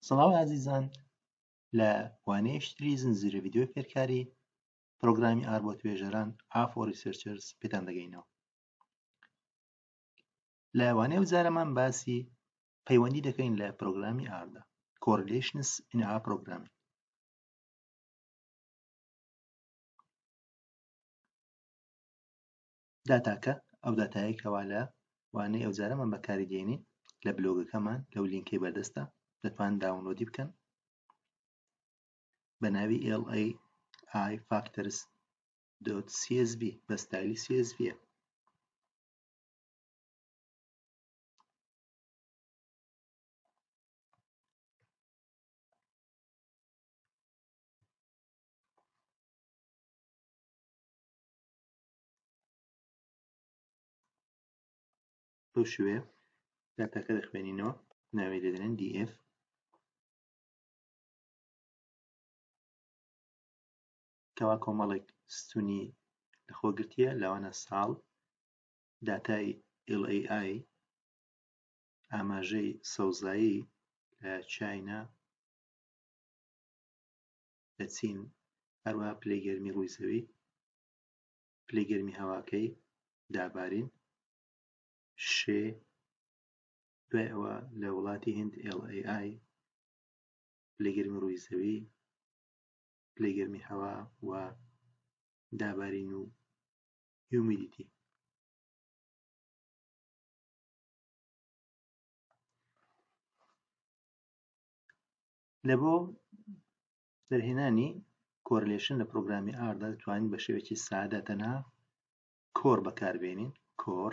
سڵاو عزیزان، لە وانەیەشتری زنجیرە ڤیدیۆ فێرکاری پرۆگرامی ئار بۆ توێژەران ئافۆ ریسەرچەرز پێتان دەگەینەوە. لە وانەیە وزارەمان باسی پەیوەندی دەکەین لە پرۆگرامی ئاردا، correlations in R programming. داتاکە ئەو داتایە کەوا لە وانەی ئەوزارەمان بەکاری دێنین لە بلۆگەکەمان لەو لینکەی بەردەستە دەتوانن داونلۆدی بکەن بە ناوی LAI factors.csv بە ستایلی CSV. بەو شوێ داتاکە دەخوێنینەوە، ناوی دەدەنێن df کەوا کۆمەڵێک ستونی لەخۆ گرتیە، لەوانە ساڵ، داتای LAI ئاماژەی سەوزایی لە چاینا، لە چین، هەروەها پلەیگەرمی ڕووی زەوی، پلەیگەرمی هەواکەی، دابارین، شێ، دوای ئەوە لە وڵاتی هیند LAI پلەیگەرمی ڕووی زەوی، پلەیگەرمی هەوا و دابارین و هیومیدیتی. لە بۆ دەرهێنانی کۆرلیشن لە پرۆگرامی ئاردا دەتوانین بە شێوەیەکی سادە تەنها کۆر بەکاربێنین، کۆر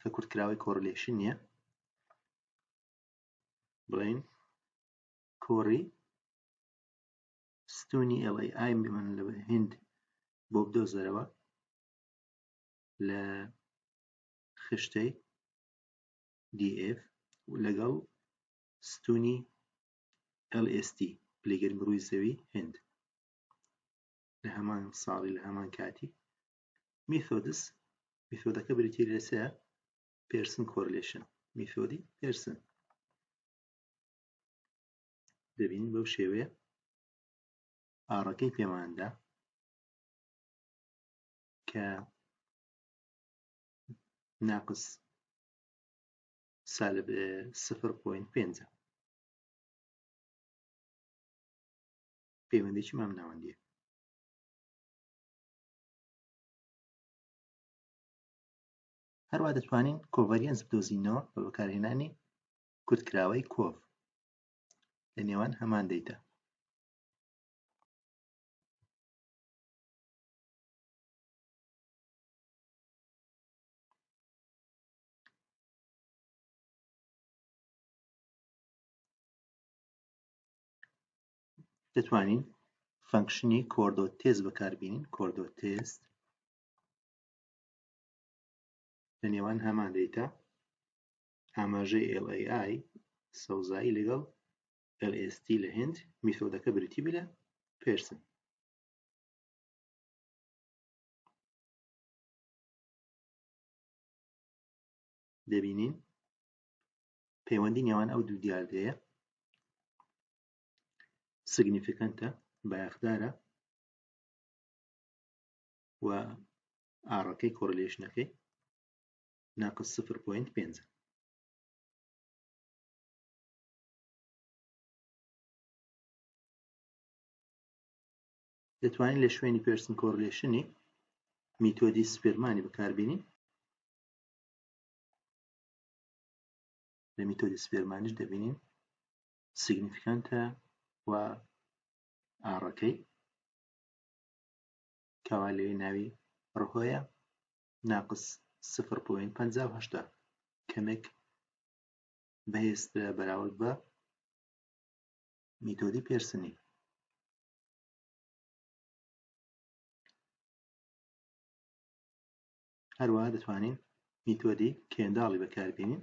کە کورتکراوەی کۆرلیشن نییە، بڵێین کۆڕی ستونی LAI من لە هیند بۆ بدۆزەرەوە لە خشتەی DF لەگەڵ ستونی LST پلەیگەرمی ڕووی زەوی هیند لە هەمان ساڵی لە هەمان کاتی. میثۆدەکە بریتیە لەسەر پێرسن کۆرلیشن، میثۆدی پێرسن. دەبینین بەو شێوەیە ئاڕەکەی پێماندا کە ناقص سالب 0.5 پەیوەندێکی مام ناوەندیە. هەروە دەتوانین کۆڤەریەنس بدۆزینەوە بە بەکارهێنانی کورتکراوەی کۆڤ لە نێوان هەمان دەیتا. دەتوانین فەنکشنی کۆردۆتێست بەکاربێنین، کۆردۆتێست لە نێوان هەمان دەیتا، ئاماژەی LAI سەوزایی لەگەڵ LST لە هیند. میثۆدەکە بریتی بێ لە پێرسن. دەبینین پەیوەندی نێوان ئەو دوو دیاردەیە سگنیفیکەنتە، بایەخدارە، و ئاڕەکەی کۆرلیشنەکەی ناقص 0.5. دەتوانین لە شوێنی پێرسن کۆرلیشنی میتۆدی سپێرمانی بەکاربێنین. لە میتۆدی سپێرمانیش دەبینین سگنیفیکەنتە و ئاڕەکەی کەوا لەوێ ناوی ڕۆهۆیە ناقص 0.58 کەمێک بەهێزترە بەراورد بە میتۆدی پێرسنی. هەروەها دەتوانین میتۆدی کێنداڵی بەکاربێنین.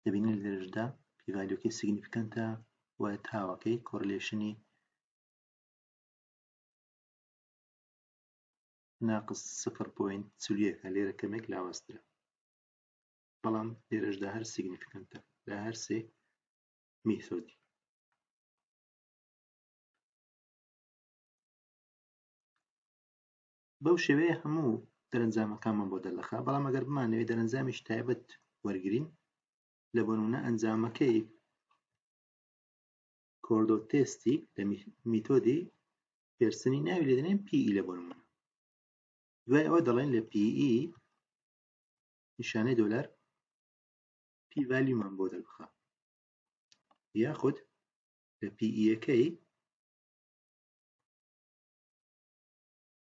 دەبینین لە دەرەژدا پیڤالۆکەی سگنیفیکەنتە و تاوەکەی کۆرلیشنی ناقص 0.41 لێرە کەمێک لاوەسترە بەڵام لێرەشدا هەر سیگنیفیکەنتە لە هەر سێ میتۆدی. بەو شێوەیە هەموو دەرەنجامەکانمان بۆ دەرلەخا، بەڵام ئەگەر بمانەوێت دەرەنجامیش تایبەت وەرگرین لە بۆ نمونە ئەنجامەکەی کۆردۆ تێستی لە میتۆدی پێرسنی ناوی لێ دەنێن PE لە بۆ نمونە، دوای ئەوە دەڵێن لە PE نیشانەی دۆلار P ڤالیومان بۆ دەربخا، یاخود لە PE یەکەی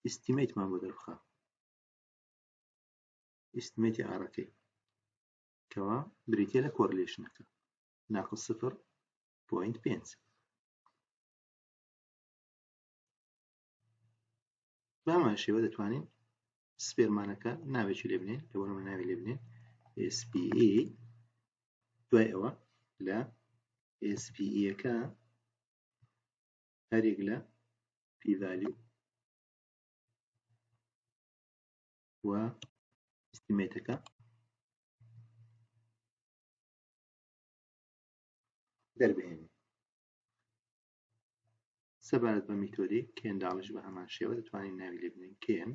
ئیستیمەیتمان بۆ دەربخا، ئیستیمەیتی ئاڕەکەی کەوا بریتیە لە کۆرلیشنەکە ناقص 0.5. بەمان شێوە دەتوانین سپێرمانەکە ناوێکی لێ بنێن لە بۆ نمونە ناوی لێ بنێن SPE، دوای ئەوە لە SPE یەکە هەرێک لە P ڤالیو و ئیستیمەیتەکە دەربهێنین. سەبارەت بە میتۆدی کێنداڵش بە هەمان شێوە دەتوانین ناوی لێ بنێن کێن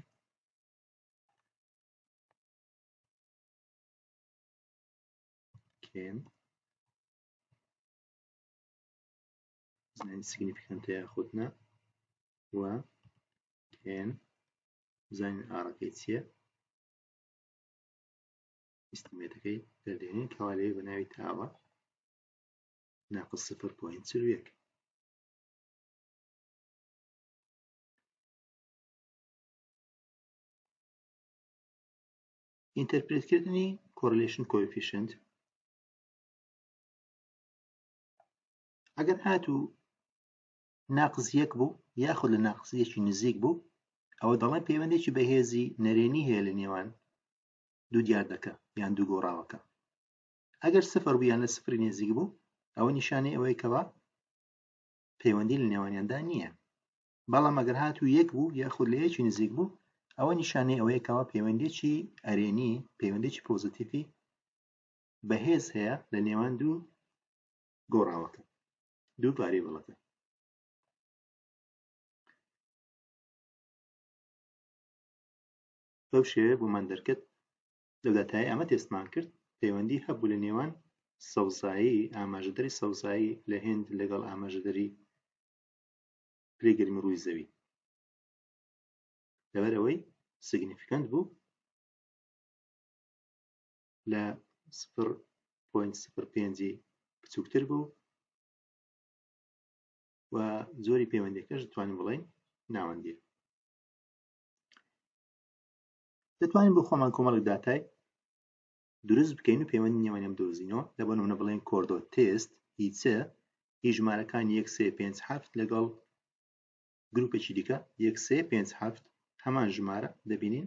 زمانی سیگنیفیکەنتە یاخودنە و کێن زانین ئاڕەکەی چییە، ئیستیمەیتەکەی دەردێنین کەوا لێ بە ناوی تاوە ناقص 0.41. ئینتەرپرێتکردنی کۆرلیشن کۆئفیشنت ئەگەر هاتوو ناقص 1 بوو یاخود لە ناقص 1 نزیک بوو ئەوە دەڵێن پەیوەندێکی بەهێزی نەرێنی هەیە لە نێوان دوو دیاردەکە یان دوو گۆڕاوەکە. ئەگەر 0 بوو یان لە 0 نزیک بوو ئەوە نیشانەی ئەوەی کەوا پەیوەندی لە نێوانیاندا نییە، بەڵام ئەگەر هاتوو 1 بوو یاخود لە 1 نزیک بوو ئەوە نیشانەی ئەوەیە کەوا پەیوەندێکی ئەرێنی پەیوەندێکی پۆزیتیڤی بەهێز هەیە لە نێوان دوو گۆڕاوەکە دوو ڤاریبڵەکە. بەو شێوەیە بۆمان دەرکەت لەو داتایە ئەمە تێستمان کرد پەیوەندی هەبوو لە نێوان سەوزایی ئاماژەدەری سەوزایی لە هێند لەگەڵ ئاماژەدەری پلەی ڕووی زەوی لەبەر ئەوەی سیگنیفیکەنت بوو لە 0.05 بچووکتر بوو و زۆری پەیوەندیەکەش دەتوانین بڵێین ناوەندیە. دەتوانین بۆ خۆمان کۆمەڵێک داتای دروست بکەین و پەیوەندی نێوانیان بدۆزینەوە لە بۆ نمونە بڵێن کۆردۆ تێست هیچە هی ژمارەکانی 1 3 5 7 لەگەڵ گروپێکی دیکە 1 3 5 7 هەمان ژمارە دەبینین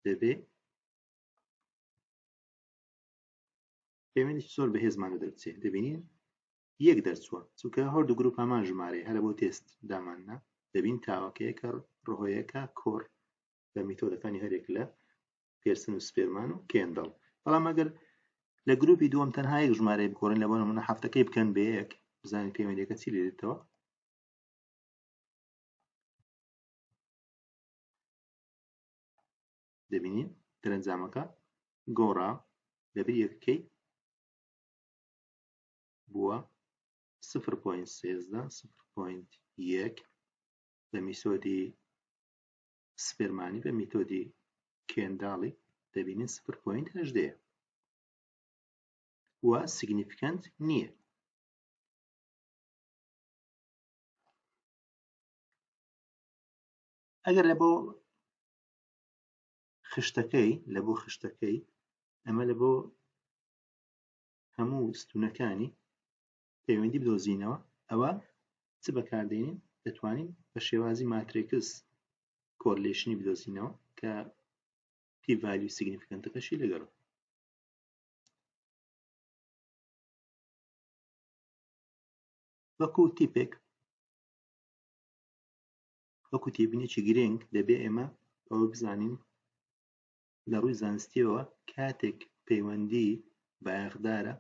دەبێ پەیوەندێکی زۆر بەهێزمانە دەربچێت دەبینین 1 دەرچووە چونکە هەردوو گروپ هەمان ژمارەیە هەر بۆ تێست داماننا دەبین تاوەکەیەکە ڕۆیەکە کۆر بە میتۆدەکانی هەرێک لە پێرسن و سپێرمان و کێندەڵ. بەڵام ئەگەر لە گروپی دووەم تەنها یەک ژمارەی بکۆڕین لە بۆ نمونە هەفتەکەی بکەن بە یەک بزانین پەیوەندیەکە چی لێ دێتەوە دەبینین دەرەنجامەکە گۆڕا لەبەر یەکەکەی بووە 0.13 0.1 بە میتۆدی سپێرمانی بە میتۆدی کێنداڵی دەبینین 0.18 و سیگنیفیکەنت نییە. ئەگەر لە بۆ خشتەکەی ئەمە لە بۆ هەموو ستونەکانی پەیوەندی بدۆزینەوە ئەوە چ بەکاردێنین دەتوانین بە شێوازی ماتریکس کۆرلیشنی بدۆزینەوە کە پی ڤالیو سیگنیفیکەنتەکەشی لەگەڵ وەکو تیپێک وەکو تێبینێکی گرنگ دەبێ ئێمە ئەوە بزانین لە ڕووی زانستیەوە کاتێک پەیوەندی بایەخدارە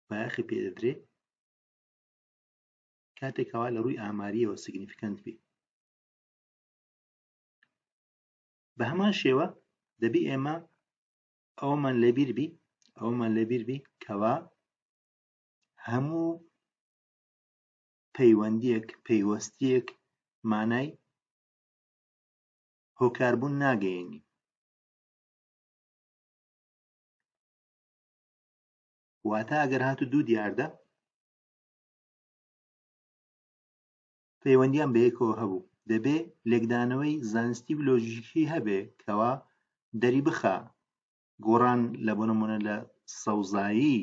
بایەخی پێدەدرێ کاتێکەوە لە ڕووی ئاماریەوە سیگنیفیکەنت بی. بە هەمان شێوە دەبێ ئێمە ئەومان لەبیر بی کەوا هەموو پەیوەندیەک پەیوەستیەک مانای هۆکاربوون ناگەیەنی. واتە ئەگەر هاتوو دوو دیاردە پەیوەندیان بەیەکەوە هەبوو دەبێ لێکدانەوەی زانستی و لۆژیکی هەبێ کەوا دەری بخا گۆڕان لە بۆ نمونە لە سەوزایی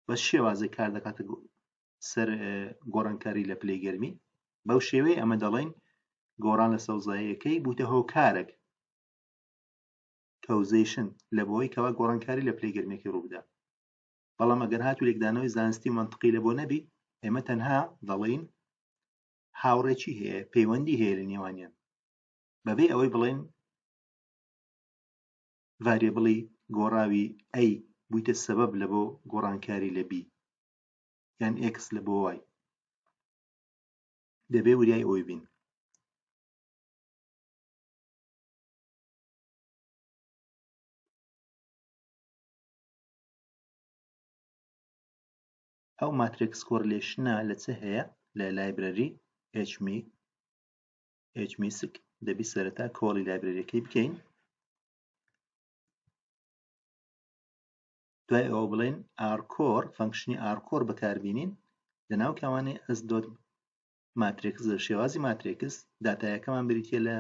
بە شێوازی کار دەکاتە سەر گۆڕانکاری لە پلەی گەرمی. بەو شێوەیە ئەمە دەڵێن گۆڕان لە سەوزاییەکەی بووتە هۆکارێک کەوزیشن لە بۆی کەوا گۆڕانکاری لە پلەی گەرمێکی ڕووبدا. بەڵام ئەگەر هاتوو لێکدانەوەی زانستی و منطقی لە بۆ نەبی ئێمە تەنها دەڵێن هاوڕێکی هەیە پەیوەندی هەیە لە نێوانیان بەبێ ئەوەی بڵێن ڤاریێبڵی گۆڕاوی ئەی بوویتە سەبەب لە بۆ گۆڕانکاری لە بی یان ئێکس لە بۆ وای دەبێ وریای ئەوی بین. ئەو ماتریکس کۆرلیشنە لە چه هەیە لە لایبرەری Elmi دەبی سەرەتا کۆڵی لایبرەریەکەی بکەین دوای ئەوە بڵێن ئارکۆر فەنکشنی ئارکۆر بەکاربینین لەناو کەوانەی ئەس دۆت ماتریکس شێوازی ماتریکس داتایەکەمان بریتە لە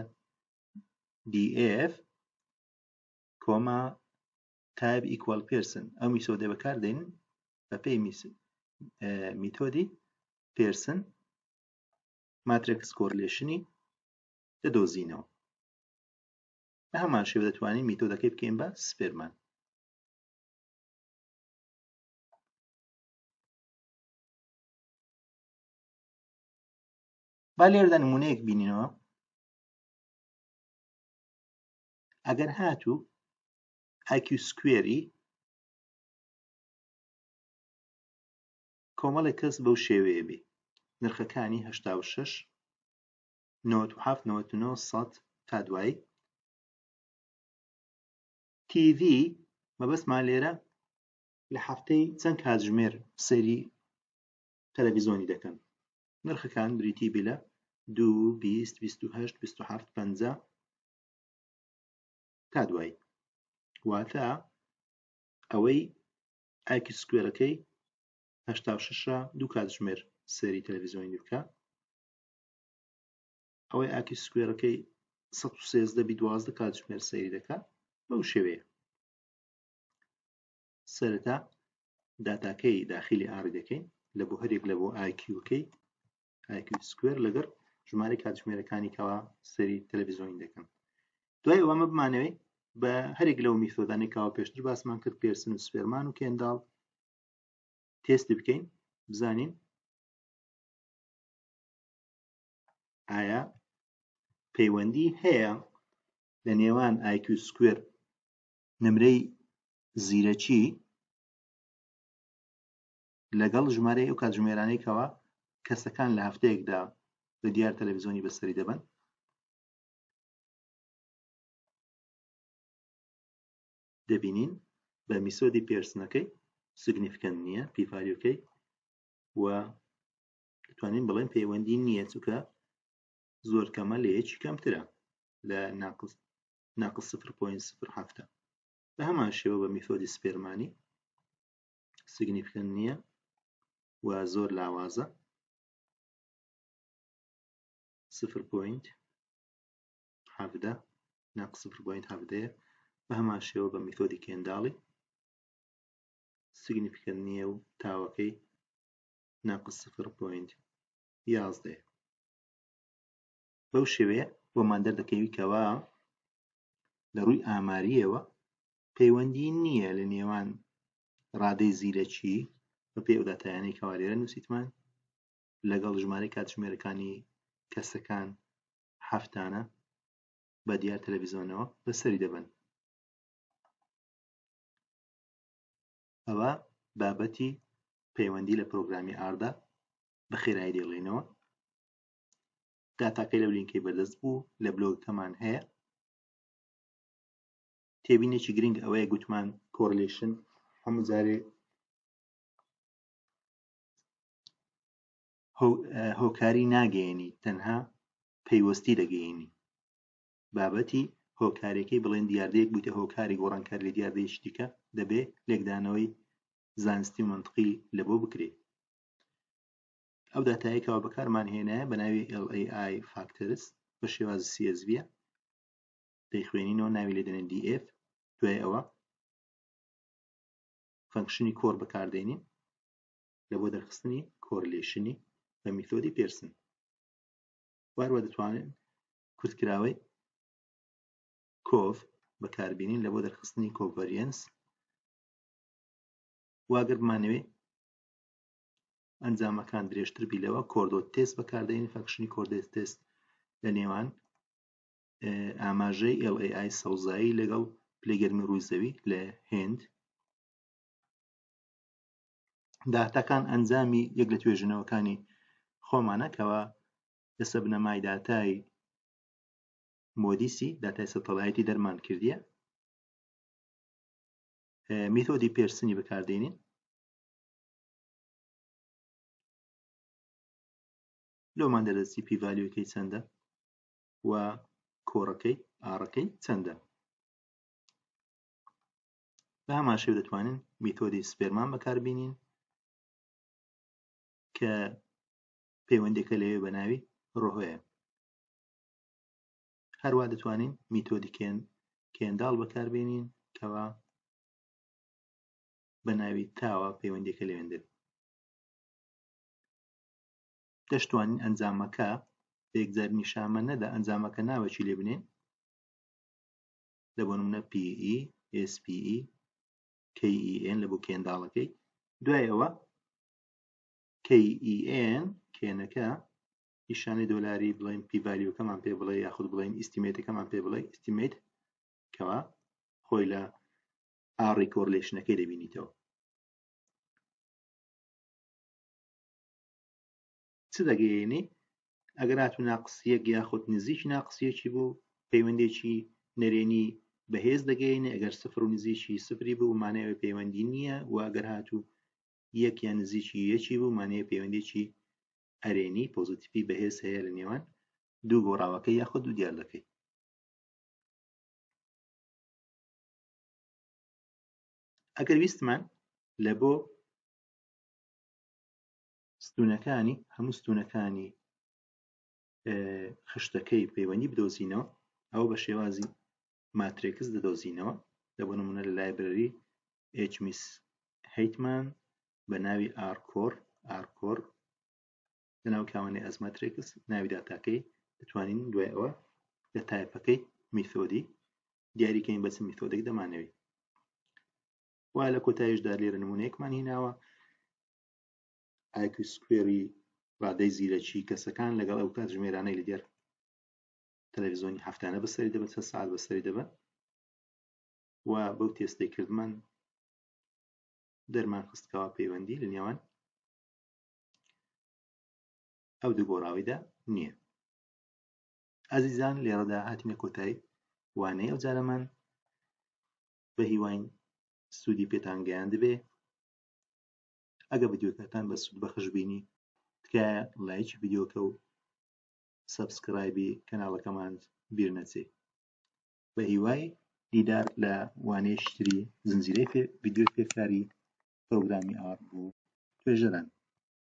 df کۆما تایپ ئیکوال پێرسن. ئەو میتۆدە بەکاردێن بە پێی میتۆدی پێرسن ماتریکس کۆرلیشنی دەدۆزینەوە. بە هەمان شێوە دەتوانین میتۆدەکەی بکەین بە سپێرمان. با لێرەدا نمونەیەک بینینەوە. ئەگەر هاتوو IQ سکوێری کۆمەڵێک کەس بەو شێوەیە بێ نرخەکانی 86 97 99 100 تا دوای TV مەبەستمان لێرە لە هەفتەی چەند کاتژمێر سەیری تەلەڤیزۆنی دەکەن. نرخەکان بریتی بێ لە 2 20 28 27 50 تا دوای واتە ئەوەی IQ سکوێرەکەی 86 دوو کاتژمێر سەیری تەلەڤیزۆنی بکە ئەوەی IQ سکوێرەکەی 113 بی 12 کاتژمێر سەیری دەکە. بەو شێوەیە سەرەتا داتاکەی داخلی ئاڕی دەکەین لە بۆ هەرێک لە بۆ IQ-کەی IQ سکوێر لەگەر ژمارەی کاتژمێرەکانی کەوا سەیری تەلەڤیزۆنی دەکەن. دوای ئەوە بمانەوەی بە هەرێک لەو میتۆدانەی کەوا پێشتر باسمان کرد پێرسن و سپێرمان و کێنداڵ تێستی بکەین بزانین ئایا پەیوەندی هەیە لە نێوان IQ سکوێر نمرەی زیرەکی لەگەڵ ژمارەی ئەو کاتژمێرانەی کەوا کەسەکان لە هەفتەیەکدا لە دیار تەلەڤیزۆنی بەسەری دەبن. دەبینین بە میسۆدی پێرسنەکەی سیگنیفیکەنت نییە پیفاریۆکەی و دەتوانین بڵێن پەیوەندی نییە چونکە زۆر کەمە لە یەکی کەمترە لە ناقص 0.07. بە هەمان شێوە بە میتۆدی سپێرمانی سیگنیفیکەنت نییە و زۆر لاوازە 0.17 ناقص 0.17. بە هەمان شێوە بە میتۆدی کێنداڵی سیگنیفیکەنت نییە و تاوەکەی ناقص 0.11. بەو شێوەیە بۆمان دەردەکەوی کەوا لە ڕووی ئاماریەوە پەیوەندی نییە لە نێوان ڕادەی زیرەکی بە پێی ئەو داتایانەی کەوا لێرە نووسیتمان لەگەڵ ژمارەی کاتژمێرەکانی کەسەکان هەفتانە بە دیار تەلەڤیزۆنەوە بەسەری دەبن. ئەوە بابەتی پەیوەندی لە پرۆگرامی ئاردا بە خێرایی دێڵێنەوە. داتاکەی لەو لینکەی بەدەست بوو لە بلۆگەکەمان هەیە. تێبینێکی گرنگ ئەوەیە گوتمان کۆرلیشن هەموو جارێ هۆکاری ناگەیەنی، تەنها پەیوەستی دەگەیەنی. بابەتی هۆکارێکی بڵێن دیاردەیەک بوویتە هۆکاری گۆڕانکار لە دیاردەیەکی دیکە دەبێ لێکدانەوەی زانستی و منطقی لە بۆ بکرێت. ئەو داتایەکەوە بەکارمان هێنایە بە ناوی LAI factors بە شێوازی CSV دەیخوێنینەوە، ناوی لێ دەنێن DF. دوای ئەوە فەنکشنی کۆر بەکاردێنین لە بۆ دەرخستنی کۆرلیشنی بە میتۆدی پێرسن. واروە دەتوانین کورتکراوەی کۆڤ بەکاربێنین لە بۆ دەرخستنی کۆڤەریەنس. واگەر بمانەوێت ئەنجامەکان درێژتر بیلەوە کۆردۆت تێست بەکاردێنین، فەنکشنی کۆردۆت تێست لە نێوان ئاماژەی LAI سەوزایی لەگەڵ پلەگەرمی ڕووی زەوی لە هێند. داتاکان ئەنجامی یەک لە توێژینەوەکانی خۆمانە کەەوە لەسەر بنەمای داتای مۆدیسی داتای سەتەڵایەتی دەرمان کردیە. میتۆدی پێرسنی بەکاردێنین لۆمان دەرەستی پیڤالیۆکەی چەندە و کۆڕەکەی ئاڕەکەی چەندە. بە هەمان شێوە دەتوانین میتۆدی سپێرمان بەکاربێنین کە پەیوەندێکە لەوێ بە ناوی ڕۆهۆیە. هەروە دەتوانین میتۆدی کێنداڵ بەکاربێنین کەەوە بە ناوی تاوە پەیوەندێکە لەوێندر. دەشتوانین ئەنجامەکە بە یەکجار نیشانمان نەدا ئەنجامەکە ناوەکی لێ بنێن، لە بۆ نمونە PE SPE KEN لە بۆ کێنداڵەکەی. دوای ئەوە KEN کێنەکە نیشانەی دۆلاری بڵێن پیڤالیۆکەمان پێ بڵێ یاخود بڵێن ئیستیمێتەکەمان پێ بڵێ ئیستیمێت کەەوە خۆی لە ئاڕی کۆرلیشنەکەی دەبینیتەوە. چ دەگەیەنی؟ ئەگەر هاتوو ناقسیەک یاخود نزیکی ناقسیەکی بوو پەیوەندێکی نەرێنی بەهێز دەگەیەنێ. ئەگەر سفر و نزیکی سفری بوو مانەوەی پەیوەندی نییە، و ئەگەر هاتوو یەک یان نزیکی یەکی بوو مانەیە پەیوەندێکی ئەرێنی پۆزیتیڤی بەهێز هەیە لە نێوان دوو گۆڕاوەکەی یاخود دوو دیاردەکەی. ئەگەر ویستمان لە بۆ ستونەکانی هەموو ستونەکانی خشتەکەی پەیوەندی بدۆزینەوە، ئەوە بە شێوازی ماترێکس دەدۆزینەوە. لە بۆ نمونە لە لایبرەری HMIS هەیتمان بە ناوی ئارکۆر لە ناو کاوانەی ئەز ماترێکس ناوی داتاکەی دەتوانین دوای ئەوە لە تایپەکەی میتۆدی دیاریکەین بەچ میتۆدێک دەمانەوێت. وا لە کۆتاییشدا لێرە نمونەیەکمان هێناوە IQ سکوێری ڕادەی زیرەکی کەسەکان لەگەڵ ئەو کاتژمێرانەی لە دیار تەلەڤیزۆنی هەفتانە بەسەری دەبێت، چەند سەعات بەسەری دەبێت. و بەو تێستەی کردمان دەرمان خستکەوە پەیوەندی لە نێوان ئەو دوو گۆڕاویدا نییە. ئازیزان لێرەدا هاتینە کۆتایی وانەی ئەو جارەمان. بە هیواین سوودی پێتان گەیاند بێ. ئەگە ڤیدیۆکەتان بە سوود بەخش بینی تکایە لایکی ڤیدیۆکە و سەبسکرایبی کەناڵەکەمان بیر نەچێ. بە هیوای دیدار لە وانەیەکی تری زنجیرەی ڤیدیۆ پێکاری پرۆگرامی ئار بوو توێژەران.